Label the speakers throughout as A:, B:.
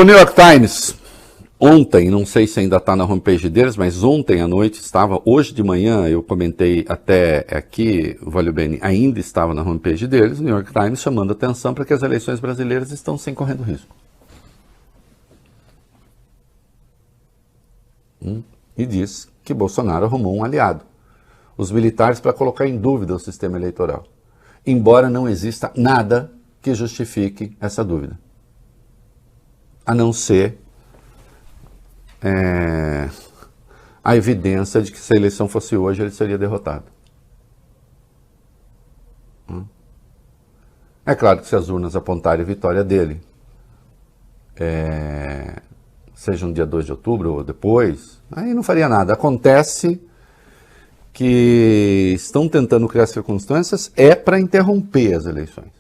A: New York Times, ontem, não sei se ainda está na homepage deles, mas ontem à noite estava, hoje de manhã, eu comentei até aqui, o Valeu Bene ainda estava na homepage deles, o New York Times chamando atenção para que as eleições brasileiras estão sem correndo risco. E diz que Bolsonaro arrumou um aliado, os militares, para colocar em dúvida o sistema eleitoral, embora não exista nada que justifique essa dúvida, a não ser a evidência de que se a eleição fosse hoje, ele seria derrotado. É claro que se as urnas apontarem a vitória dele, seja no dia 2 de outubro ou depois, aí não faria nada. Acontece que estão tentando criar circunstâncias para interromper as eleições.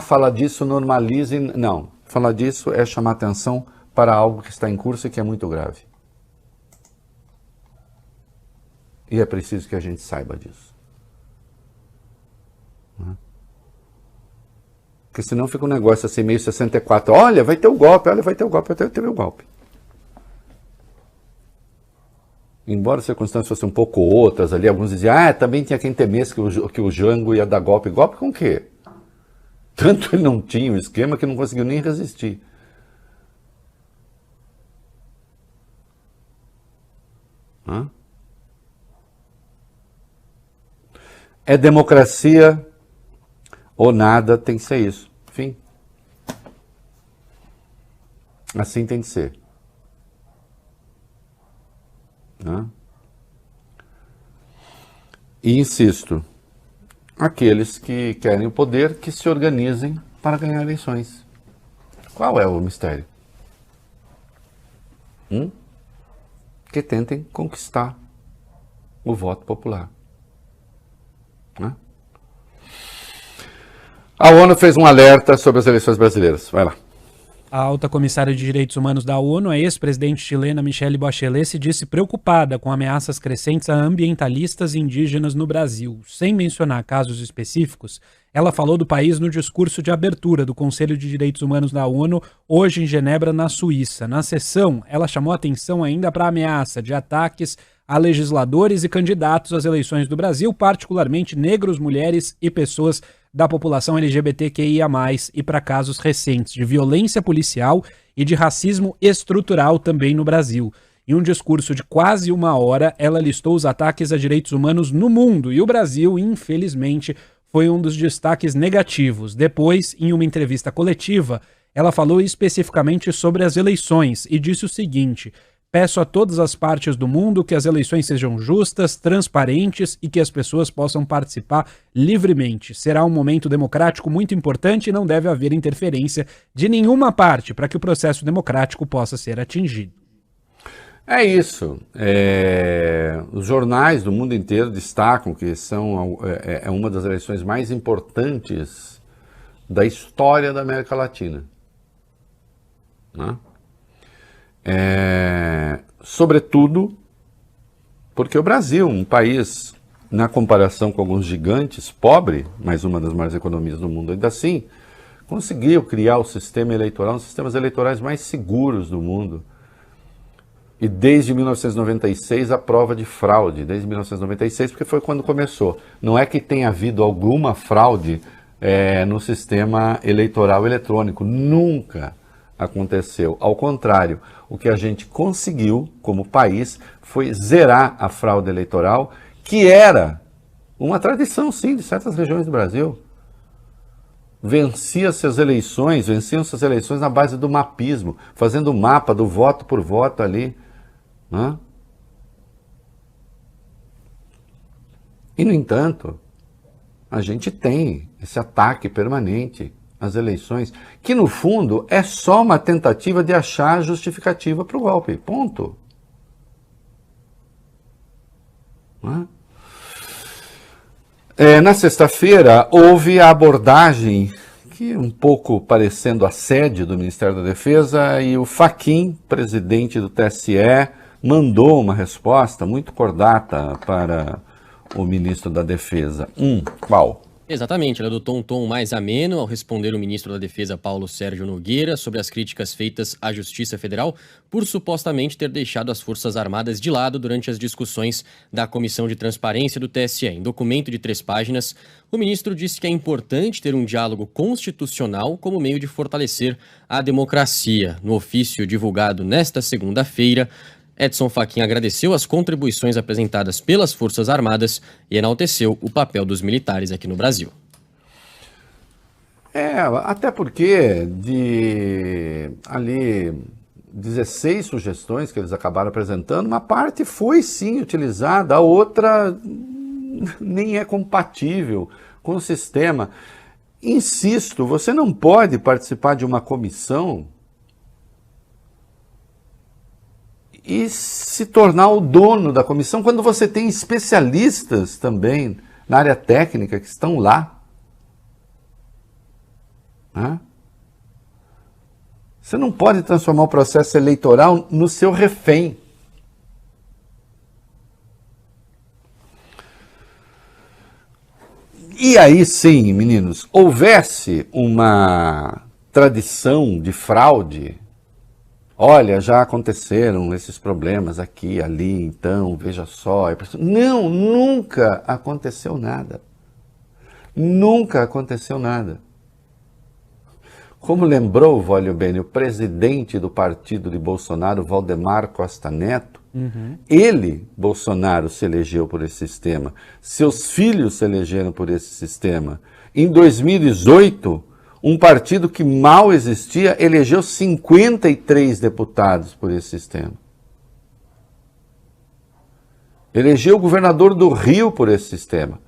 A: Falar disso normalize... Não, falar disso é chamar atenção para algo que está em curso e que é muito grave. E é preciso que a gente saiba disso. Porque senão fica um negócio assim, meio 64. Olha, vai ter o golpe, olha, vai ter o golpe, teve o golpe. Embora as circunstâncias fossem um pouco outras ali, alguns diziam, também tinha quem temesse que o Jango ia dar golpe. Golpe com o quê? Tanto ele não tinha o esquema que não conseguiu nem resistir. É democracia ou nada, tem que ser isso. Enfim. Assim tem que ser. E insisto, aqueles que querem o poder, que se organizem para ganhar eleições. Qual é o mistério? Que tentem conquistar o voto popular. A ONU fez um alerta sobre as eleições brasileiras. Vai lá.
B: A alta comissária de Direitos Humanos da ONU, a ex-presidente chilena Michelle Bachelet, se disse preocupada com ameaças crescentes a ambientalistas e indígenas no Brasil. Sem mencionar casos específicos, ela falou do país no discurso de abertura do Conselho de Direitos Humanos da ONU, hoje em Genebra, na Suíça. Na sessão, ela chamou atenção ainda para a ameaça de ataques a legisladores e candidatos às eleições do Brasil, particularmente negros, mulheres e pessoas da população LGBTQIA+, e para casos recentes de violência policial e de racismo estrutural também no Brasil. Em um discurso de quase 1 hora, ela listou os ataques a direitos humanos no mundo, e o Brasil, infelizmente, foi um dos destaques negativos. Depois, em uma entrevista coletiva, ela falou especificamente sobre as eleições e disse o seguinte: peço a todas as partes do mundo que as eleições sejam justas, transparentes e que as pessoas possam participar livremente. Será um momento democrático muito importante e não deve haver interferência de nenhuma parte para que o processo democrático possa ser atingido.
A: É isso. Os jornais do mundo inteiro destacam que são uma das eleições mais importantes da história da América Latina. Sobretudo porque o Brasil, um país, na comparação com alguns gigantes, pobre, mas uma das maiores economias do mundo ainda assim, conseguiu criar o sistema eleitoral, um dos sistemas eleitorais mais seguros do mundo. E desde 1996 a prova de fraude, desde 1996, porque foi quando começou. Não é que tenha havido alguma fraude no sistema eleitoral eletrônico, nunca aconteceu. Ao contrário, o que a gente conseguiu como país foi zerar a fraude eleitoral, que era uma tradição, sim, de certas regiões do Brasil. Venciam-se as eleições na base do mapismo, fazendo o mapa do voto por voto ali. E, no entanto, a gente tem esse ataque permanente às eleições, que no fundo é só uma tentativa de achar justificativa para o golpe. Ponto. Na sexta-feira houve a abordagem, que um pouco parecendo assédio do Ministério da Defesa, e o Fachin, presidente do TSE, mandou uma resposta muito cordata para o ministro da Defesa. Qual?
C: Exatamente, ele adotou um tom mais ameno ao responder o ministro da Defesa Paulo Sérgio Nogueira sobre as críticas feitas à Justiça Federal por supostamente ter deixado as Forças Armadas de lado durante as discussões da Comissão de Transparência do TSE. Em documento de 3 páginas, o ministro disse que é importante ter um diálogo constitucional como meio de fortalecer a democracia. No ofício divulgado nesta segunda-feira, Edson Fachin agradeceu as contribuições apresentadas pelas Forças Armadas e enalteceu o papel dos militares aqui no Brasil.
A: Até porque de ali 16 sugestões que eles acabaram apresentando, uma parte foi sim utilizada, a outra nem é compatível com o sistema. Insisto, você não pode participar de uma comissão e se tornar o dono da comissão quando você tem especialistas também na área técnica que estão lá. Você não pode transformar o processo eleitoral no seu refém. E aí sim, meninos, houvesse uma tradição de fraude, olha, já aconteceram esses problemas aqui, ali, então, veja só. Não, nunca aconteceu nada. Nunca aconteceu nada. Como lembrou, Vólio Bene, o presidente do partido de Bolsonaro, Valdemar Costa Neto, ele, Bolsonaro, se elegeu por esse sistema. Seus filhos se elegeram por esse sistema. Em 2018... um partido que mal existia elegeu 53 deputados por esse sistema. Elegeu o governador do Rio por esse sistema.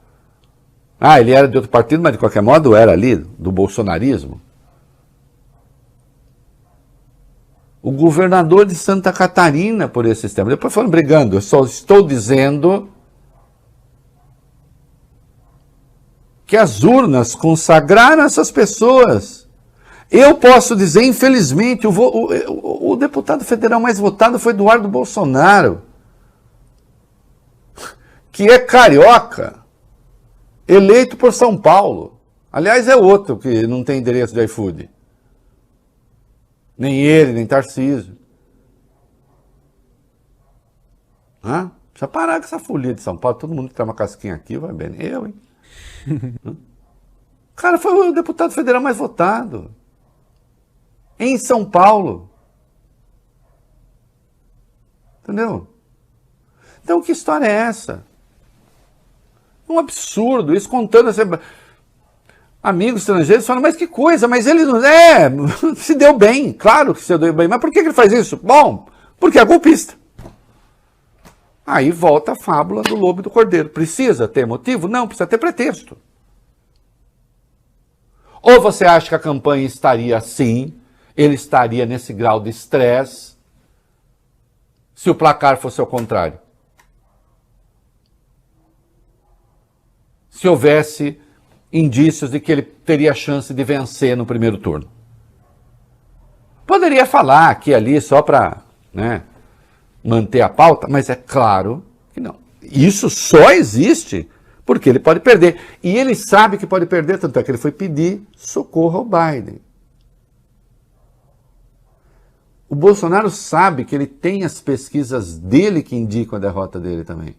A: Ele era de outro partido, mas de qualquer modo era ali, do bolsonarismo. O governador de Santa Catarina por esse sistema. Depois foram brigando, eu só estou dizendo que as urnas consagraram essas pessoas. Eu posso dizer, infelizmente, o deputado federal mais votado foi Eduardo Bolsonaro, que é carioca, eleito por São Paulo. Aliás, é outro que não tem endereço de iFood. Nem ele, nem Tarcísio. Precisa parar com essa folia de São Paulo. Todo mundo que tem uma casquinha aqui vai bem. Eu, hein? Cara, foi o deputado federal mais votado em São Paulo. Entendeu? Então, que história é essa? Um absurdo, isso contando assim, amigos estrangeiros falam, mas que coisa, mas ele não se deu bem, claro que se deu bem, mas por que ele faz isso? Bom, porque é golpista. Aí volta a fábula do lobo e do cordeiro. Precisa ter motivo? Não, precisa ter pretexto. Ou você acha que a campanha estaria assim, ele estaria nesse grau de estresse, se o placar fosse ao contrário? Se houvesse indícios de que ele teria chance de vencer no primeiro turno. Poderia falar aqui e ali só para manter a pauta, mas é claro que não. Isso só existe porque ele pode perder. E ele sabe que pode perder, tanto é que ele foi pedir socorro ao Biden. O Bolsonaro sabe que ele tem as pesquisas dele que indicam a derrota dele também.